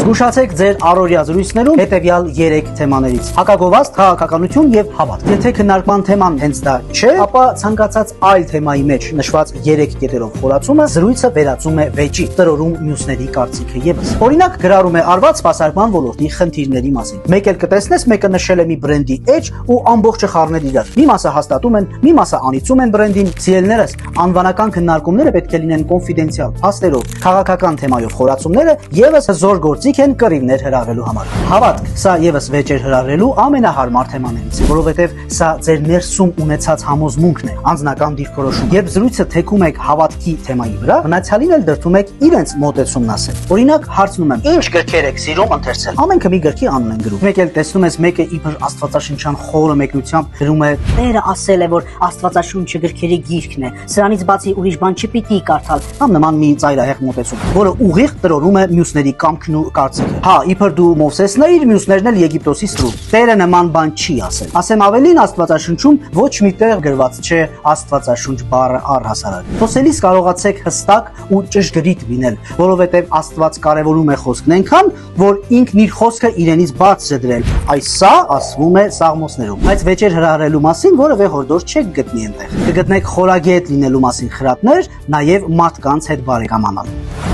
Զգուշացեք ձեր առօրյա զրույցներում հետևյալ 3 թեմաներից. հակագովազդ, քաղաքականություն եւ հավատք։ Եթե քննարկման թեման հենց դա չէ, ապա ցանկացած այլ թեմայի մեջ նշված 3 կետերով խորացումը զրույցը վերածում է վեճի, տրորում մյուսների կարծիքը եւս։ Օրինակ, գրառում է արված սպասարկման ոլորտի խնդիրների մասին։ Մեկ էլ կտեսնես, մեկը նշել է մի բրենդի էջ ու ամբողջը խառնել իրար։ Մի մասը հաստատում են, մի մասը անիծում են բրենդին։ Սիրելիներս, անվանական քննարկումները պետք է լինեն կոնֆիդենցիալ, փաստերով, քաղաքական թեմայով խորացումները եւս հզոր գործիք են կռիվներ հրավիրելու համար։ Հավատք, սա եւս վեճեր հրավիրելու ամենահարմար թեմաներից է, որովհետեւ սա ձեր ներսում ունեցած համոզմունքն է, անձնական դիրքորոշում։ Երբ զրույցը թեքում եք հավատքի թեմայի վրա, մնացյալին էլ դրդում եք իրենց մոտեցումն ասել։ Օրինակ, հարցնում եմ. ինչ գրքեր եք սիրում ընթերցել։ Ամենքը մի գրքի անուն են գրում։ Մեկ էլ տեսնում ես մեկը իբր աստվածաշնչյան խորը մեկնությամբ գրում է. Տերը ասել է, որ Աստվածաշունչը գրքերի գիրքն է։ Սրանից բացի ուրիշ բան չպիտի կարդալ։ Կամ նման մի ծայրահեղ մոտեցում, որը ուղիղ տրորում է մյուսների կամքն ու կարծիքը։ Հա, իբր դու Մովսեսն էիր, մյուսներն էլ Եգիպտոսի սրու։ Տերը նման բան չի ասել։ Ասեմ ավելին, Աստվածաշնչում ոչ մի տեղ գրված չէ Աստվածաշունչ բառը առհասարակ։ Խոսելիս կարողացեք հստակ ու ճշգրիտ լինել, որովհետև Աստված կարևորում է խոսքն այնքան, որ ինքն իր խոսքը իրենից բաց է դրել։ Այս սա ասվում է Սաղմոսներում։ Բայց վեճեր հրահրելու մասին որևէ հորդոր չեք գտնի այնտեղ։ Կգտնեք խորագետ լինելու մասին խրատներ, նաև մարդկանց հետ բարեկամանալ։